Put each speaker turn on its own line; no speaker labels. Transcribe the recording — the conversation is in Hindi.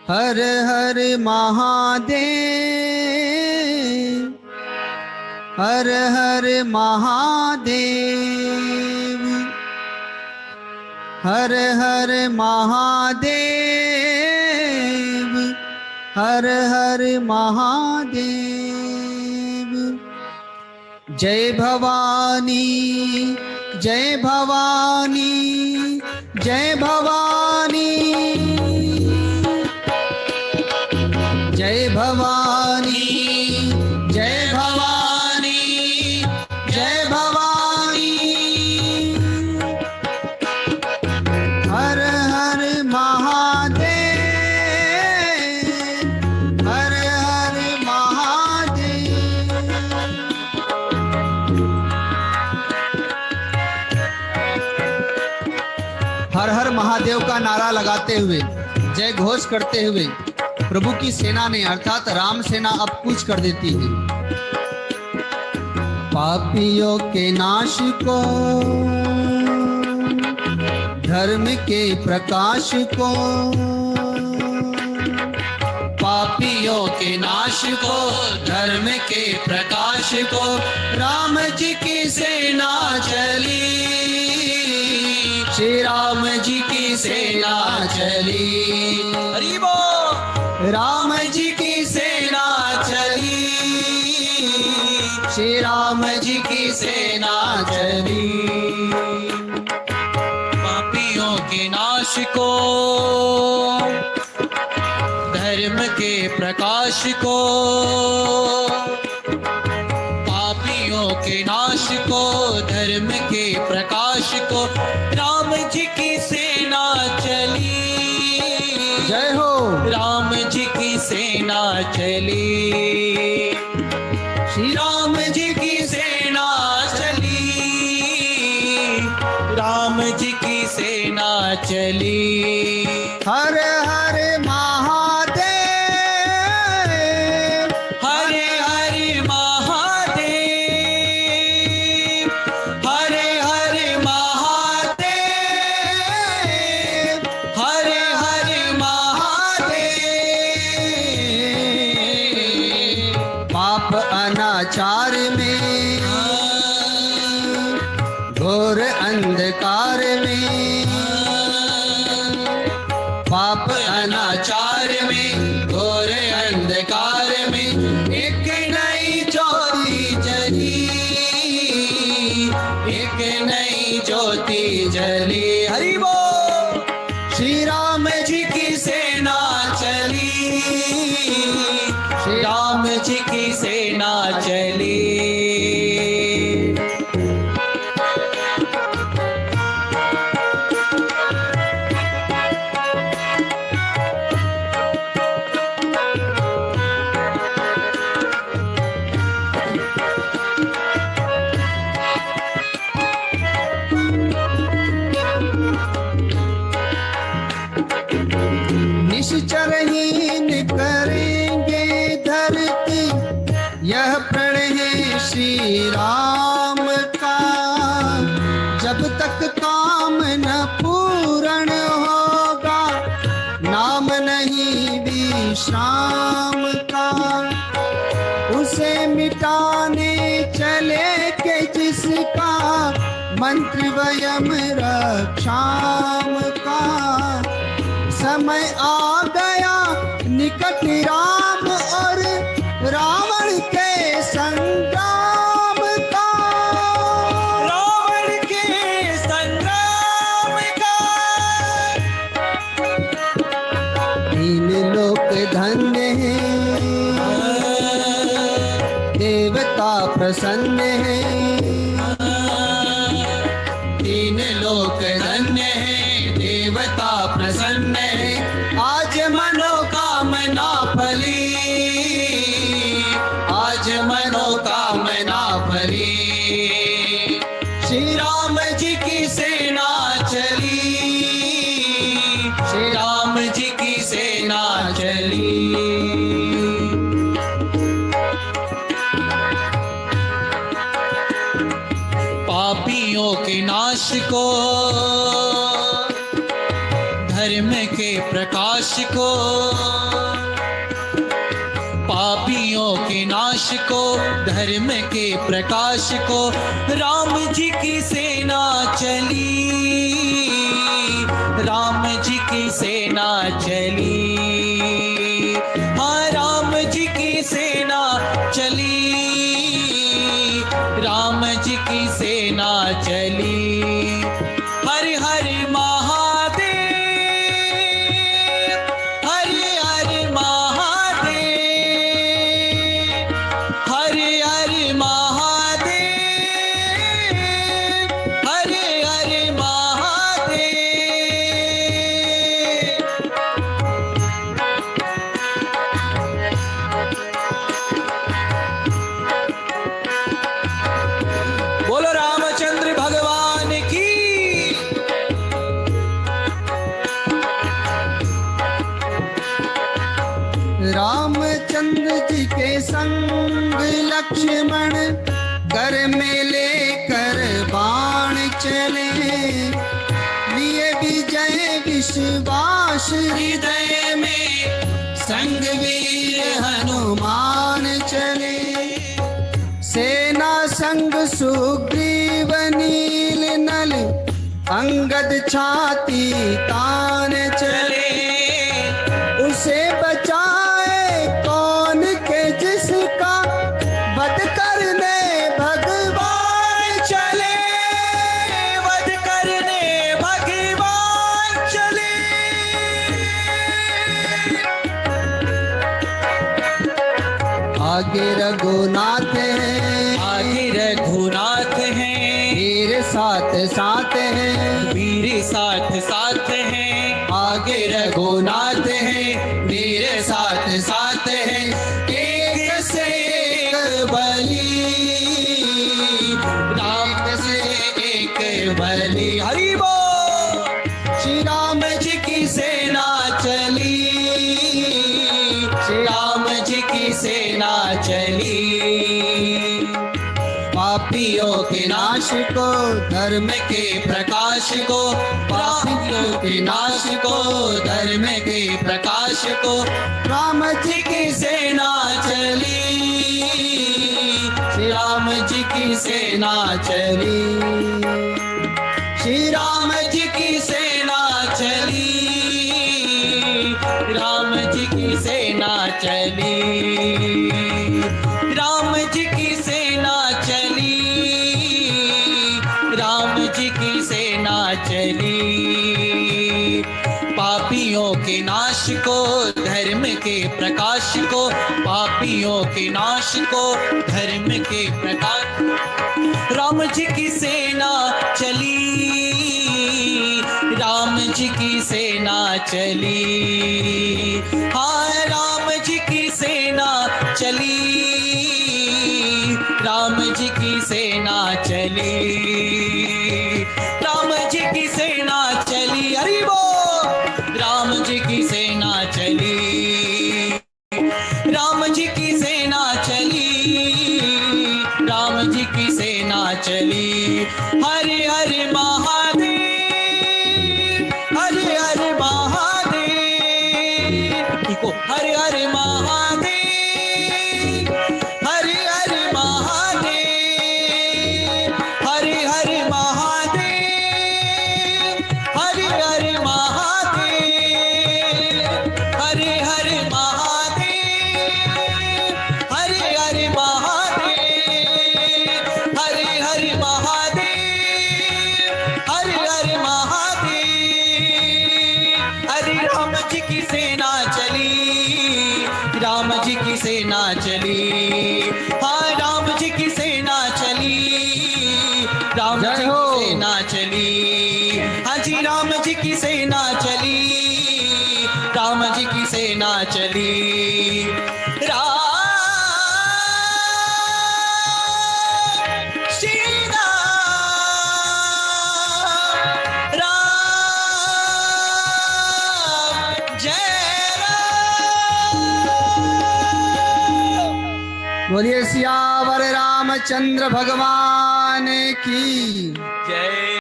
हर हर महादेव, हर हर महादेव, हर हर महादेव, हर हर महादेव। जय भवानी, जय भवानी, जय भवानी, जय भवानी, जय भवानी, जय भवानी। हर हर महादेव, हर हर महादेव। हर हर महादेव का नारा लगाते हुए, जय घोष करते हुए प्रभु की सेना ने अर्थात राम सेना अब कूच कर देती है। पापियों के नाश को, धर्म के प्रकाश को, पापियों के नाश को, धर्म के प्रकाश को, राम जी की सेना चली, श्री राम जी की सेना चली। हरि बोल। राम जी की सेना चली, श्री राम जी की सेना चली। पापियों के नाश को, धर्म के प्रकाश को, पापियों के नाश को, धर्म के प्रकाश को, राम जी की सेना चली। जय हो। राम जी की सेना चली, श्री राम जी की सेना चली, राम जी की सेना चली। हर हर महादेव, हर हर महादेव, हर हर महादेव, हर हर महादेव। पाप अनाचार में, घोर अंधकार में, पाप अनाचार में, घोर अंधकार में, एक नई ज्योति जली, एक नई ज्योति जली। हरि बोल। श्री राम जी की सेना चली, श्री राम जी की सेना चली। निश्चरहीन करेंगे धरती, यह प्रण है श्री राम का। जब तक काम न पूर्ण होगा, नाम नहीं विश्राम का। उसे मिटाने चले के जिसका, मंत्र वयम रक्षाम का। समय आ गया निकट राम और रावण के संग्राम का, रावण के संग्राम का। तीन लोक धन्य हैं, देवता प्रसन्न हैं। तीन लोक धन्य हैं, देवता प्रसन्न है। आज मनोकामना फली, आज मनोकामना फली। श्री राम जी की सेना चली, श्री राम जी की सेना चली। पापियों के नाश को, धर्म के प्रकाश को, पापियों के नाश को, धर्म के प्रकाश को। राम जी की सेना चली, राम जी की सेना चली, हाँ राम जी की सेना चली, राम जी की सेना चली। हर हर महादेव, हर हर महादेव, हर हर महादेव, हर हर महादेव। बोलो रामचंद्र भगवान की।
रामचंद्र जी के संग लक्ष्मण घर में लेकर बाण चले, लिए विजय विश्वास हृदय में, संग वीर हनुमान चले। सेना संग सुग्रीव नील नल, अंगद छाती तान चले। उसे बचाए कौन के जिसका वध करने भगवान चले,
वध करने भगवान चले।
आगे रघुनाथ है,
आगे रघुनाथ हैं,
वीर साथ साथ है,
वीर साथ साथ हैं।
आगे रघुनाथ है,
वीर साथ साथ हैं। एक से एक बलि, राम से एक बलि। हरि बोल। श्री राम जी की सेना चली, श्री राम जी की सेना चली। पापियों के नाश को, धर्म के प्रकाश को, पापियों के नाश को, धर्म के प्रकाश को। राम जी की सेना चली, श्री राम जी की सेना चली, श्री राम जी की सेना चली, राम जी की सेना चली, राम जी की सेना चली, राम जी की सेना चली। पापियों के नाश को, धर्म के प्रकाश को, पापियों के नाश को, धर्म के प्रकाश। राम जी की सेना चली, राम जी की सेना चली, हाँ राम जी की सेना चली, राम जी की सेना चली, राम जी की सेना चली। हरि बोल। राम जी की सेना चली, राम जी की सेना चली, राम जी की सेना चली। हरे हरे महादेव, हरे हरे महादेव, देखो हरे हरे महादेव, हरे हरे महादेव, हरे हरे महादेव, हरे हरे महादेव, हरे हरे महादेव, हरे हरे महादेव, हरे हरे महादेव, हरे हरे महादेव। हरे राम जी की सेना चली, राम जी की सेना चली, हाँ राम जी की सेना चली, राम जी की सेना चली, हाँ जी राम जी की सेना चली, राम जी की सेना चली। राम श्री राम, राम जय राम।
बोलिए सियावर रामचंद्र भगवान की
जय।